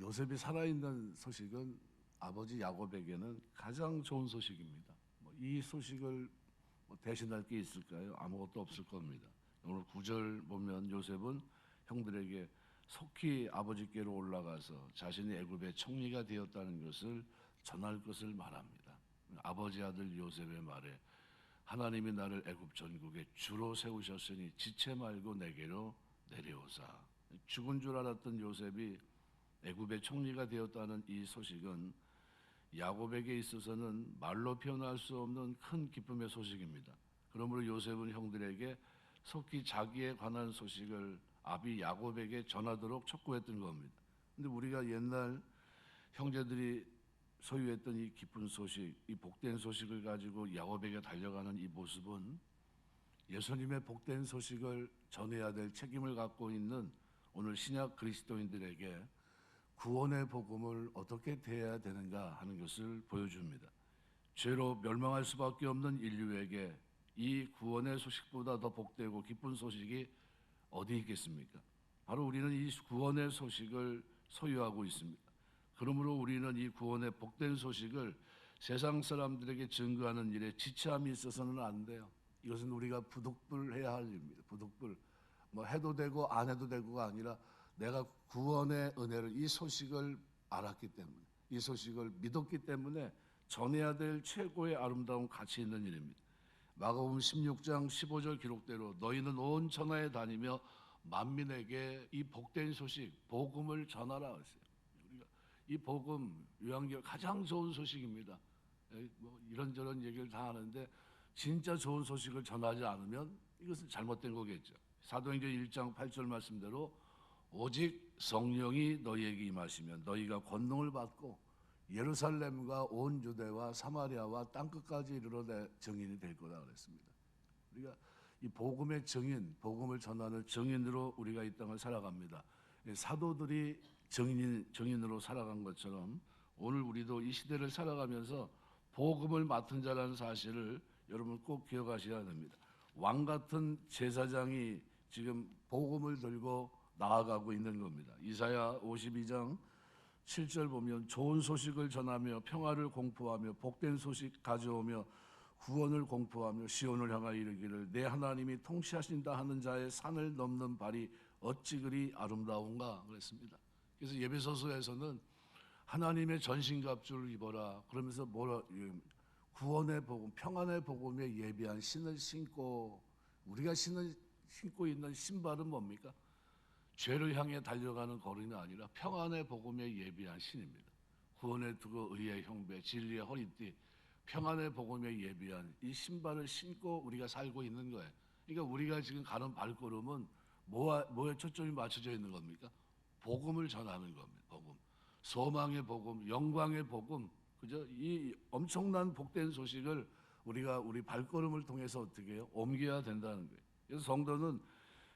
요셉이 살아있는 소식은 아버지 야곱에게는 가장 좋은 소식입니다. 이 소식을 대신할 게 있을까요? 아무것도 없을 겁니다. 오늘 9절 보면 요셉은 형들에게 속히 아버지께로 올라가서 자신이 애굽의 총리가 되었다는 것을 전할 것을 말합니다. 아버지 아들 요셉의 말에 하나님이 나를 애굽 전국에 주로 세우셨으니 지체 말고 내게로 내려오사. 죽은 줄 알았던 요셉이 애굽의 총리가 되었다는 이 소식은 야곱에게 있어서는 말로 표현할 수 없는 큰 기쁨의 소식입니다. 그러므로 요셉은 형들에게 속히 자기에 관한 소식을 아비 야곱에게 전하도록 촉구했던 겁니다. 근데 우리가 옛날 형제들이 소유했던 이 기쁜 소식, 이 복된 소식을 가지고 야곱에게 달려가는 이 모습은 예수님의 복된 소식을 전해야 될 책임을 갖고 있는 오늘 신약 그리스도인들에게 구원의 복음을 어떻게 대해야 되는가 하는 것을 보여줍니다. 죄로 멸망할 수밖에 없는 인류에게 이 구원의 소식보다 더 복되고 기쁜 소식이 어디 있겠습니까? 바로 우리는 이 구원의 소식을 소유하고 있습니다. 그러므로 우리는 이 구원의 복된 소식을 세상 사람들에게 증거하는 일에 지체함이 있어서는 안 돼요. 이것은 우리가 부득불해야 할 일입니다. 부득불. 해도 되고 안 해도 되고가 아니라 내가 구원의 은혜를, 이 소식을 알았기 때문에, 이 소식을 믿었기 때문에 전해야 될 최고의 아름다운 가치 있는 일입니다. 마가복음 16장 15절 기록대로 너희는 온 천하에 다니며 만민에게 이 복된 소식, 복음을 전하라 했어요. 우리가 이 복음, 요한계열 가장 좋은 소식입니다. 이런저런 얘기를 다 하는데 진짜 좋은 소식을 전하지 않으면 이것은 잘못된 거겠죠. 사도행전 1장 8절 말씀대로 오직 성령이 너희에게 임하시면 너희가 권능을 받고 예루살렘과 온 유대와 사마리아와 땅끝까지 이르러 내 증인이 될 거다 그랬습니다. 우리가 이 복음의 증인, 복음을 전하는 증인으로 우리가 이 땅을 살아갑니다. 사도들이 증인으로 살아간 것처럼 오늘 우리도 이 시대를 살아가면서 복음을 맡은 자라는 사실을 여러분 꼭 기억하셔야 됩니다. 왕 같은 제사장이 지금 복음을 들고 나아가고 있는 겁니다. 이사야 52장 7절 보면 좋은 소식을 전하며 평화를 공포하며 복된 소식 가져오며 구원을 공포하며 시온을 향하여 이르기를 내 하나님이 통치하신다 하는 자의 산을 넘는 발이 어찌 그리 아름다운가 그랬습니다. 그래서 예배소서에서는 하나님의 전신갑주를 입어라 그러면서 구원의 복음, 평안의 복음에 예비한 신을 신고, 우리가 신고 있는 신발은 뭡니까? 죄를 향해 달려가는 걸음이 아니라 평안의 복음에 예비한 신입니다. 구원의 두고 의의 형배, 진리의 허리띠, 평안의 복음에 예비한 이 신발을 신고 우리가 살고 있는 거예요. 그러니까 우리가 지금 가는 발걸음은 뭐에 초점이 맞춰져 있는 겁니까? 복음을 전하는 겁니다. 복음, 소망의 복음, 영광의 복음, 그죠? 이 엄청난 복된 소식을 우리가 우리 발걸음을 통해서 어떻게 해요? 옮겨야 된다는 거예요. 그래서 성도는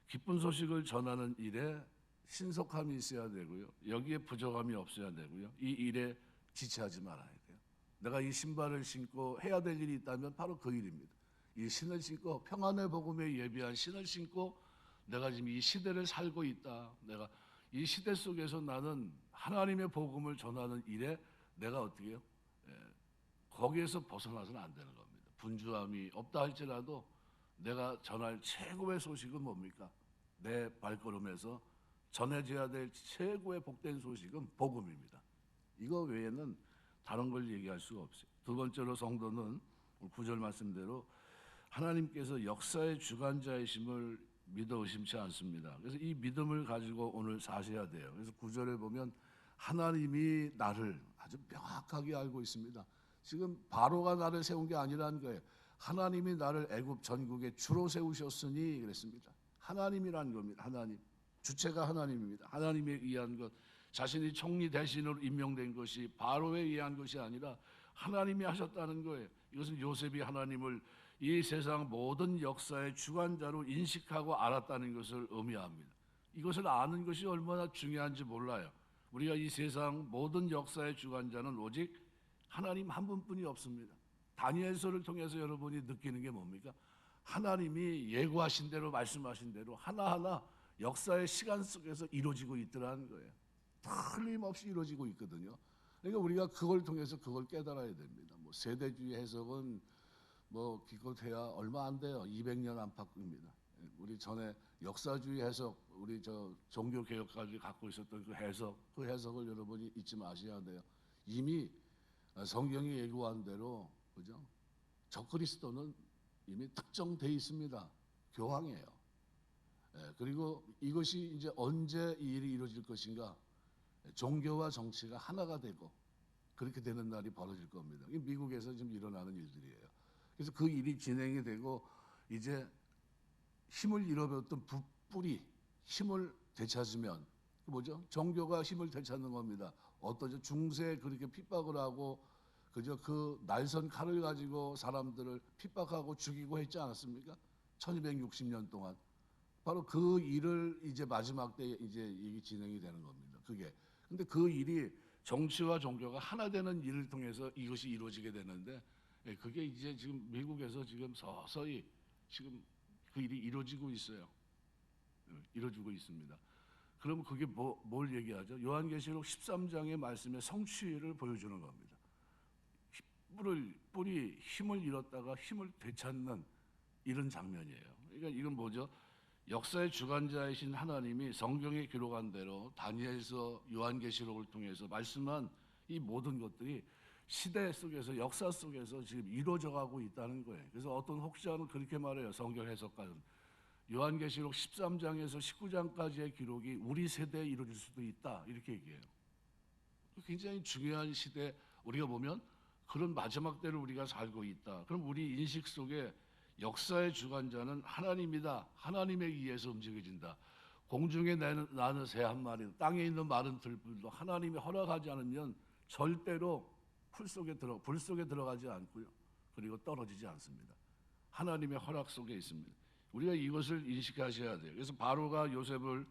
기쁜 소식을 전하는 일에 신속함이 있어야 되고요. 여기에 부족함이 없어야 되고요. 이 일에 지체하지 말아야 돼요. 내가 이 신발을 신고 해야 될 일이 있다면 바로 그 일입니다. 이 신을 신고 평안의 복음에 예비한 신을 신고 내가 지금 이 시대를 살고 있다. 내가 이 시대 속에서 나는 하나님의 복음을 전하는 일에 내가 어떻게 해요? 거기에서 벗어나서는 안 되는 겁니다. 분주함이 없다 할지라도 내가 전할 최고의 소식은 뭡니까? 내 발걸음에서 전해져야 될 최고의 복된 소식은 복음입니다. 이거 외에는 다른 걸 얘기할 수가 없어요. 두 번째로 성도는 9절 말씀대로 하나님께서 역사의 주관자이심을 믿어 의심치 않습니다. 그래서 이 믿음을 가지고 오늘 사셔야 돼요. 그래서 9절에 보면 하나님이 나를 아주 명확하게 알고 있습니다. 지금 바로가 나를 세운 게 아니라는 거예요. 하나님이 나를 애굽 전국에 주로 세우셨으니 그랬습니다. 하나님이라는 겁니다. 하나님. 주체가 하나님입니다. 하나님에 의한 것. 자신이 총리 대신으로 임명된 것이 바로에 의한 것이 아니라 하나님이 하셨다는 거예요. 이것은 요셉이 하나님을 이 세상 모든 역사의 주관자로 인식하고 알았다는 것을 의미합니다. 이것을 아는 것이 얼마나 중요한지 몰라요. 우리가 이 세상 모든 역사의 주관자는 오직 하나님 한 분뿐이 없습니다. 다니엘서를 통해서 여러분이 느끼는 게 뭡니까? 하나님이 예고하신 대로 말씀하신 대로 하나하나 역사의 시간 속에서 이루어지고 있더라는 거예요. 틀림없이 이루어지고 있거든요. 그러니까 우리가 그걸 통해서 그걸 깨달아야 됩니다. 뭐 세대주의 해석은 뭐 기껏해야 얼마 안 돼요. 200년 안팎입니다. 우리 전에 역사주의 해석, 우리 저 종교 개혁까지 갖고 있었던 그 해석을 여러분이 잊지 마셔야 돼요. 이미 성경이 예고한 대로 그죠? 적그리스도는 이미 특정돼 있습니다. 교황이에요. 그리고 이것이 이제 언제 이 일이 이루어질 것인가? 종교와 정치가 하나가 되고 그렇게 되는 날이 벌어질 겁니다. 이게 미국에서 지금 일어나는 일들이에요. 그래서 그 일이 진행이 되고 이제 힘을 잃어버렸던 뿌리, 힘을 되찾으면 뭐죠? 종교가 힘을 되찾는 겁니다. 어떤 중세 그렇게 핍박을 하고 그저 그 날선 칼을 가지고 사람들을 핍박하고 죽이고 했지 않았습니까? 1260년 동안. 바로 그 일을 이제 마지막 때 이제 이게 진행이 되는 겁니다. 그게. 근데 그 일이 정치와 종교가 하나 되는 일을 통해서 이것이 이루어지게 되는데 그게 이제 지금 미국에서 지금 서서히 지금 그 일이 이루어지고 있어요. 이루어지고 있습니다. 그럼 그게 뭘 얘기하죠? 요한계시록 13장의 말씀의 성취를 보여주는 겁니다. 뿔이 힘을 잃었다가 힘을 되찾는 이런 장면이에요. 그러니까 이건 뭐죠? 역사의 주관자이신 하나님이 성경에 기록한 대로 다니엘서 요한계시록을 통해서 말씀한 이 모든 것들이 시대 속에서 역사 속에서 지금 이루어져 가고 있다는 거예요. 그래서 어떤 혹자는 그렇게 말해요. 성경 해석가는 요한계시록 13장에서 19장까지의 기록이 우리 세대에 이루어질 수도 있다 이렇게 얘기해요. 굉장히 중요한 시대 우리가 보면 그런 마지막 때를 우리가 살고 있다. 그럼 우리 인식 속에 역사의 주관자는 하나님이다. 하나님에 의해서 움직여진다. 공중에 나는 새 한 마리, 땅에 있는 마른 들불도 하나님이 허락하지 않으면 절대로 불 속에 들어가지 않고요. 그리고 떨어지지 않습니다. 하나님의 허락 속에 있습니다. 우리가 이것을 인식하셔야 돼요. 그래서 바로가 요셉을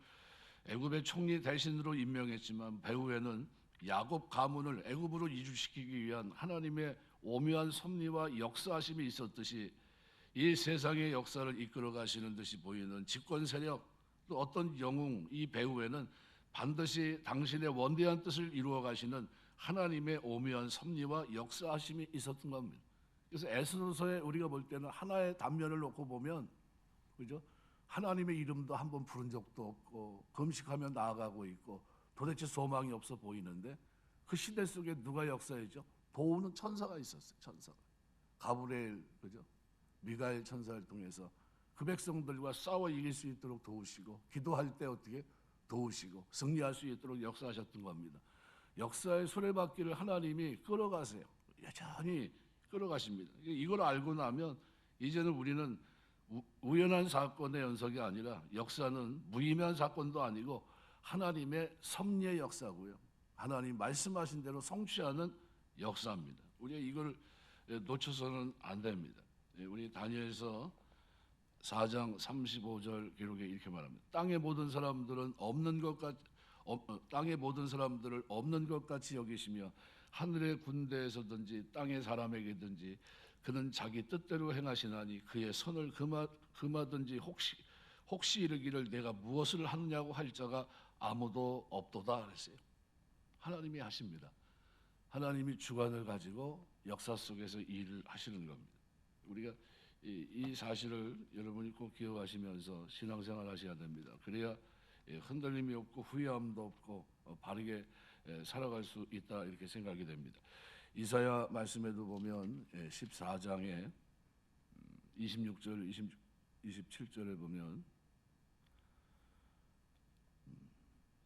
애굽의 총리 대신으로 임명했지만 배후에는 야곱 가문을 애굽으로 이주시키기 위한 하나님의 오묘한 섭리와 역사하심이 있었듯이 이 세상의 역사를 이끌어 가시는 듯이 보이는 집권 세력 또 어떤 영웅 이 배후에는 반드시 당신의 원대한 뜻을 이루어 가시는 하나님의 오묘한 섭리와 역사하심이 있었던 겁니다. 그래서 에스더서에 우리가 볼 때는 하나의 단면을 놓고 보면 그죠? 하나님의 이름도 한 번 부른 적도 없고 금식하며 나아가고 있고 도대체 소망이 없어 보이는데 그 시대 속에 누가 역사했죠? 도우는 천사가 있었어요. 천사가 가브리엘 그죠? 미가엘 천사를 통해서 그 백성들과 싸워 이길 수 있도록 도우시고 기도할 때 어떻게 도우시고 승리할 수 있도록 역사하셨던 겁니다. 역사의 수레바퀴를 하나님이 끌어가세요. 여전히 끌어가십니다. 이걸 알고 나면 이제는 우리는 우연한 사건의 연속이 아니라 역사는 무의미한 사건도 아니고 하나님의 섭리의 역사고요. 하나님 말씀하신 대로 성취하는 역사입니다. 우리가 이걸 놓쳐서는 안 됩니다. 우리 다니엘서 4장 35절 기록에 이렇게 말합니다. 땅의 모든 사람들을 없는 것 같이 여기시며 하늘의 군대에서든지 땅의 사람에게든지 그는 자기 뜻대로 행하시나니 그의 손을 금하든지 혹시 이르기를 내가 무엇을 하느냐고 할 자가 아무도 없도다 그랬어요. 하나님이 하십니다. 하나님이 주관을 가지고 역사 속에서 일을 하시는 겁니다. 우리가 이 사실을 여러분이 꼭 기억하시면서 신앙생활 하셔야 됩니다. 그래야 흔들림이 없고 후회함도 없고 바르게 살아갈 수 있다 이렇게 생각이 됩니다. 이사야 말씀에도 보면 14장에 26절, 27절에 보면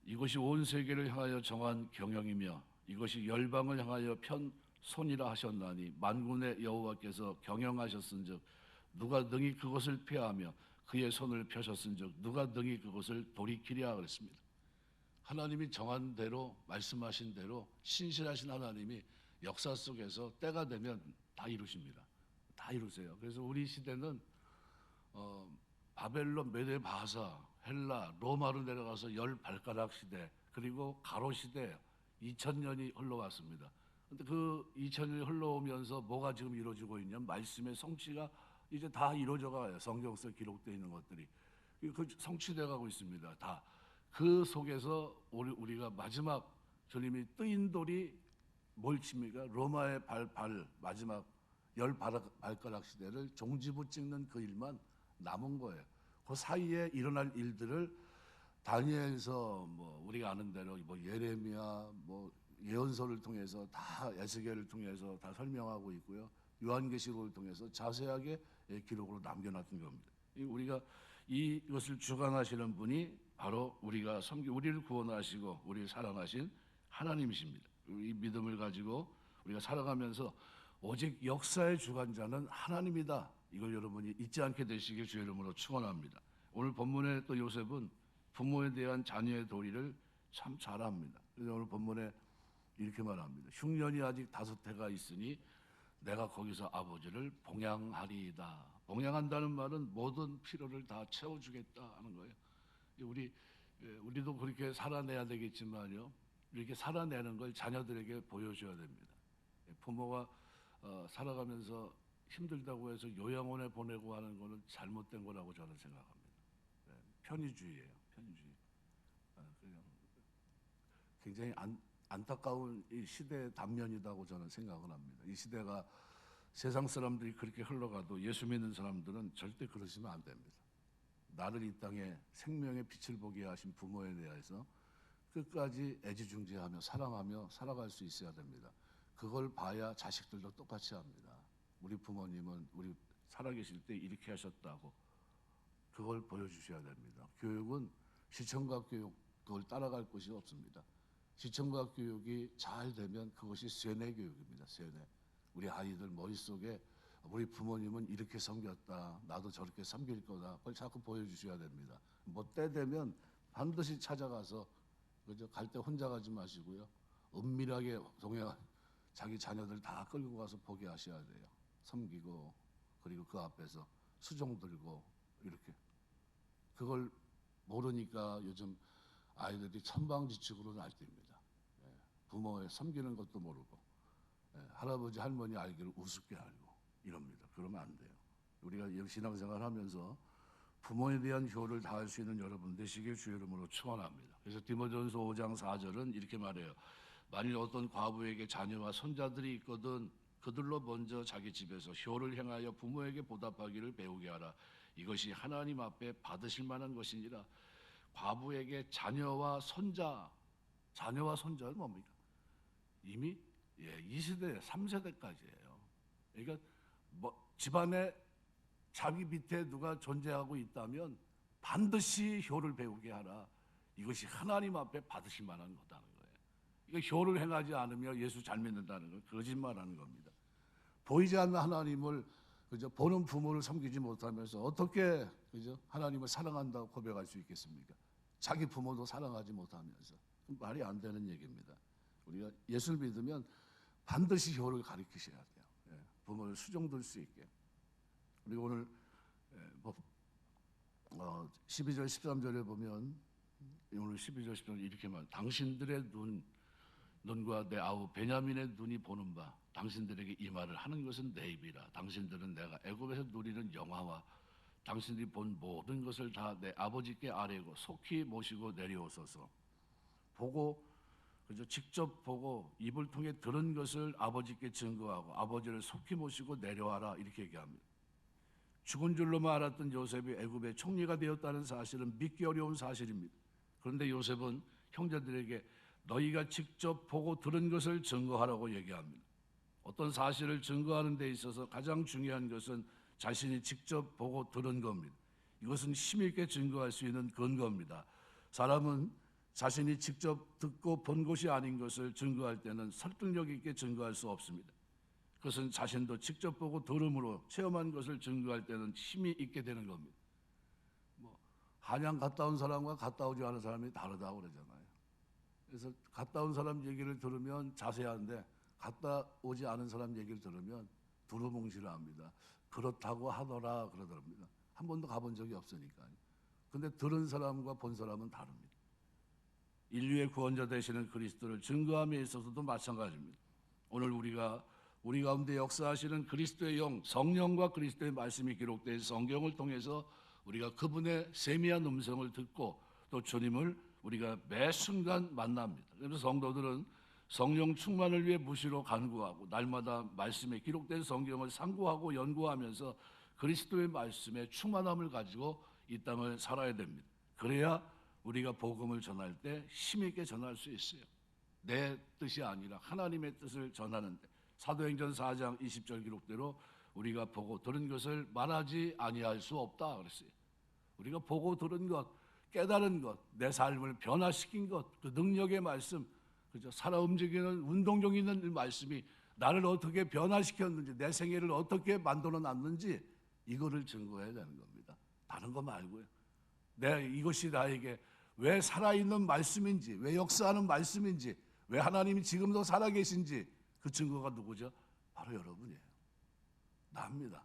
이것이 온 세계를 향하여 정한 경영이며 이것이 열방을 향하여 편 손이라 하셨나니 만군의 여호와께서 경영하셨은즉 누가 능히 그것을 폐하며 그의 손을 펴셨은즉 누가 능히 그것을 돌이키랴 그랬습니다. 하나님이 정한 대로 말씀하신 대로 신실하신 하나님이 역사 속에서 때가 되면 다 이루십니다. 다 이루세요. 그래서 우리 시대는 바벨론, 메데 바사, 헬라, 로마로 내려가서 열 발가락 시대 그리고 가로 시대 2000년이 흘러왔습니다. 근데 그 2000년이 흘러오면서 뭐가 지금 이루어지고 있냐면 말씀의 성취가 이제 다 이루어져 가요. 성경 속에 기록되어 있는 것들이 그 성취돼 가고 있습니다. 다. 그 속에서 우리가 마지막 주님이 뜨인 돌이 뭘 칩니까? 로마의 마지막 열 발가락 시대를 종지부 찍는 그 일만 남은 거예요. 그 사이에 일어날 일들을 다니엘서 뭐 우리가 아는 대로 뭐 예레미야 뭐 예언서를 통해서 다 에스겔을 통해서 다 설명하고 있고요. 요한계시록을 통해서 자세하게 기록으로 남겨놨던 겁니다. 우리가 이것을 주관하시는 분이 바로 우리를 구원하시고 우리를 사랑하신 하나님이십니다. 이 믿음을 가지고 우리가 살아가면서 오직 역사의 주관자는 하나님이다. 이걸 여러분이 잊지 않게 되시길 주의 이름으로 축원합니다. 오늘 본문에 또 요셉은 부모에 대한 자녀의 도리를 참 잘합니다. 그래서 오늘 본문에 이렇게 말합니다. 흉년이 아직 5해가 있으니 내가 거기서 아버지를 봉양하리이다. 봉양한다는 말은 모든 필요를 다 채워주겠다 하는 거예요. 우리도 그렇게 살아내야 되겠지만요. 이렇게 살아내는 걸 자녀들에게 보여줘야 됩니다. 부모가 살아가면서 힘들다고 해서 요양원에 보내고 하는 것은 잘못된 거라고 저는 생각합니다. 편의주의예요. 편의주의. 그냥 굉장히 안타까운 이 시대의 단면이라고 저는 생각을 합니다. 이 시대가 세상 사람들이 그렇게 흘러가도 예수 믿는 사람들은 절대 그러시면 안 됩니다. 나를 이 땅에 생명의 빛을 보게 하신 부모에 대해서 끝까지 애지중지하며 사랑하며 살아갈 수 있어야 됩니다. 그걸 봐야 자식들도 똑같이 합니다. 우리 부모님은 우리 살아계실 때 이렇게 하셨다고 그걸 보여주셔야 됩니다. 교육은 시청각 교육 그걸 따라갈 것이 없습니다. 시청각 교육이 잘 되면 그것이 세뇌 교육입니다. 세뇌. 우리 아이들 머릿속에 우리 부모님은 이렇게 섬겼다. 나도 저렇게 섬길 거다. 그걸 자꾸 보여주셔야 됩니다. 뭐 때 되면 반드시 찾아가서 갈 때 혼자 가지 마시고요. 은밀하게 자기 자녀들 다 끌고 가서 보게 하셔야 돼요. 섬기고 그리고 그 앞에서 수종 들고 이렇게. 그걸 모르니까 요즘 아이들이 천방지축으로 날뛰입니다. 부모의 섬기는 것도 모르고 할아버지 할머니 알기를 우습게 알고 이럽니다. 그러면 안 돼요. 우리가 신앙생활 하면서 부모에 대한 효를 다할 수 있는 여러분 되시길 주의 이름으로 축원합니다. 그래서 디모데전서 5장 4절은 이렇게 말해요. 만일 어떤 과부에게 자녀와 손자들이 있거든 그들로 먼저 자기 집에서 효를 행하여 부모에게 보답하기를 배우게 하라. 이것이 하나님 앞에 받으실 만한 것이니라. 과부에게 자녀와 손자는 뭡니까? 이미 이 시대 3세대까지예요. 그러니까 집안에 자기 밑에 누가 존재하고 있다면 반드시 효를 배우게 하라. 이것이 하나님 앞에 받으실 만한 거다는 거예요. 이거 효를 행하지 않으며 예수 잘 믿는다는 건 거짓말하는 겁니다. 보이지 않는 하나님을 보는 부모를 섬기지 못하면서 어떻게 하나님을 사랑한다고 고백할 수 있겠습니까? 자기 부모도 사랑하지 못하면서 말이 안 되는 얘기입니다. 우리가 예수를 믿으면 반드시 효를 가르치셔야 돼요. 부모를 수종들 수 있게. 그리고 오늘 12절 13절에 보면 오늘 12절 13절 이렇게 말. 당신들의 눈과 내 아우 베냐민의 눈이 보는 바 당신들에게 이 말을 하는 것은 내 입이라. 당신들은 내가 애굽에서 누리는 영화와 당신들이 본 모든 것을 다 내 아버지께 아뢰고 속히 모시고 내려오소서. 직접 보고 입을 통해 들은 것을 아버지께 증거하고 아버지를 속히 모시고 내려와라 이렇게 얘기합니다. 죽은 줄로만 알았던 요셉이 애굽의 총리가 되었다는 사실은 믿기 어려운 사실입니다. 그런데 요셉은 형제들에게 너희가 직접 보고 들은 것을 증거하라고 얘기합니다. 어떤 사실을 증거하는 데 있어서 가장 중요한 것은 자신이 직접 보고 들은 겁니다. 이것은 힘있게 증거할 수 있는 근거입니다. 사람은 자신이 직접 듣고 본 것이 아닌 것을 증거할 때는 설득력 있게 증거할 수 없습니다. 그것은 자신도 직접 보고 들음으로 체험한 것을 증거할 때는 힘이 있게 되는 겁니다. 한양 갔다 온 사람과 갔다 오지 않은 사람이 다르다고 그러잖아요. 그래서 갔다 온 사람 얘기를 들으면 자세한데 갔다 오지 않은 사람 얘기를 들으면 두루뭉실을 합니다. 그렇다고 하더라 그러더랍니다. 한 번도 가본 적이 없으니까요. 근데 들은 사람과 본 사람은 다릅니다. 인류의 구원자 되시는 그리스도를 증거함에 있어서도 마찬가지입니다. 오늘 우리 가운데 역사하시는 그리스도의 영, 성령과 그리스도의 말씀이 기록된 성경을 통해서 우리가 그분의 세미한 음성을 듣고 또 주님을 우리가 매 순간 만납니다. 그래서 성도들은 성령 충만을 위해 무시로 간구하고 날마다 말씀에 기록된 성경을 상고하고 연구하면서 그리스도의 말씀에 충만함을 가지고 이 땅을 살아야 됩니다. 그래야 우리가 복음을 전할 때 힘있게 전할 수 있어요. 내 뜻이 아니라 하나님의 뜻을 전하는데 사도행전 4장 20절 기록대로 우리가 보고 들은 것을 말하지 아니할 수 없다 그랬어요. 우리가 보고 들은 것, 깨달은 것, 내 삶을 변화시킨 것, 그 능력의 말씀, 그죠? 살아 움직이는 운동력 있는 말씀이 나를 어떻게 변화시켰는지, 내 생애를 어떻게 만들어 놨는지 이거를 증거해야 되는 겁니다. 다른 거 말고요. 이것이 나에게 왜 살아있는 말씀인지, 왜 역사하는 말씀인지, 왜 하나님이 지금도 살아계신지 그 증거가 누구죠? 바로 여러분이에요. 나입니다.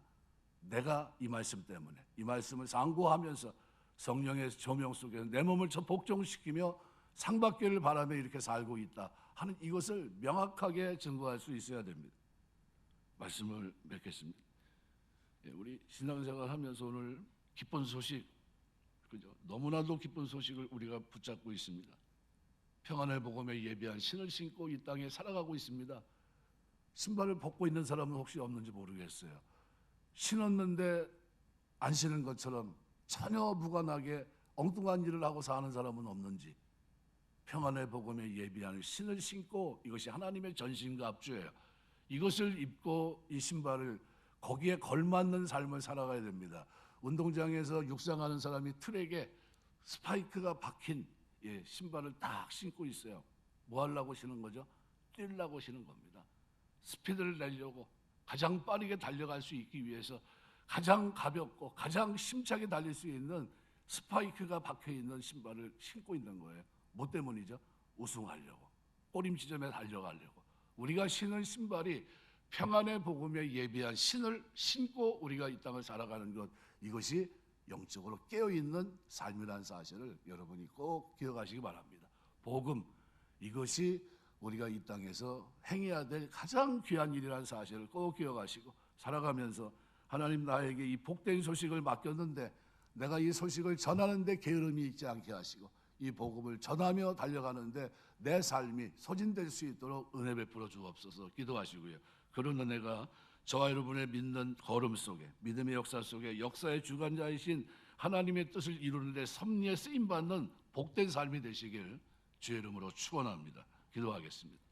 내가 이 말씀 때문에 이 말씀을 상고하면서 성령의 조명 속에서 내 몸을 복종시키며 상받기를 바라며 이렇게 살고 있다 하는 이것을 명확하게 증거할 수 있어야 됩니다. 말씀을 맺겠습니다. 우리 신앙생활 하면서 오늘 기쁜 소식, 그죠? 너무나도 기쁜 소식을 우리가 붙잡고 있습니다. 평안의 복음에 예비한 신을 신고 이 땅에 살아가고 있습니다. 신발을 벗고 있는 사람은 혹시 없는지 모르겠어요. 신었는데 안 신은 것처럼 전혀 무관하게 엉뚱한 일을 하고 사는 사람은 없는지, 평안의 복음에 예비한 신을 신고 이것이 하나님의 전신과 합주예요. 이것을 입고 이 신발을 거기에 걸맞는 삶을 살아가야 됩니다. 운동장에서 육상하는 사람이 트랙에 스파이크가 박힌 신발을 딱 신고 있어요. 뭐 하려고 신은 거죠? 뛰려고 신은 겁니다. 스피드를 내려고 가장 빠르게 달려갈 수 있기 위해서 가장 가볍고 가장 힘차게 달릴 수 있는 스파이크가 박혀있는 신발을 신고 있는 거예요. 뭐 때문이죠? 우승하려고, 꼬림 지점에 달려가려고. 우리가 신은 신발이 평안의 복음에 예비한 신을 신고 우리가 이 땅을 살아가는 것, 이것이 영적으로 깨어있는 삶이라는 사실을 여러분이 꼭 기억하시기 바랍니다. 복음, 이것이 우리가 이 땅에서 행해야 될 가장 귀한 일이라는 사실을 꼭 기억하시고 살아가면서 하나님 나에게 이 복된 소식을 맡겼는데 내가 이 소식을 전하는데 게으름이 있지 않게 하시고 이 복음을 전하며 달려가는데 내 삶이 소진될 수 있도록 은혜 베풀어 주옵소서 기도하시고요. 그런 은혜가 저와 여러분의 믿는 걸음 속에, 믿음의 역사 속에 역사의 주관자이신 하나님의 뜻을 이루는 데 섭리에 쓰임받는 복된 삶이 되시길 주의 이름으로 축원합니다. 기도하겠습니다.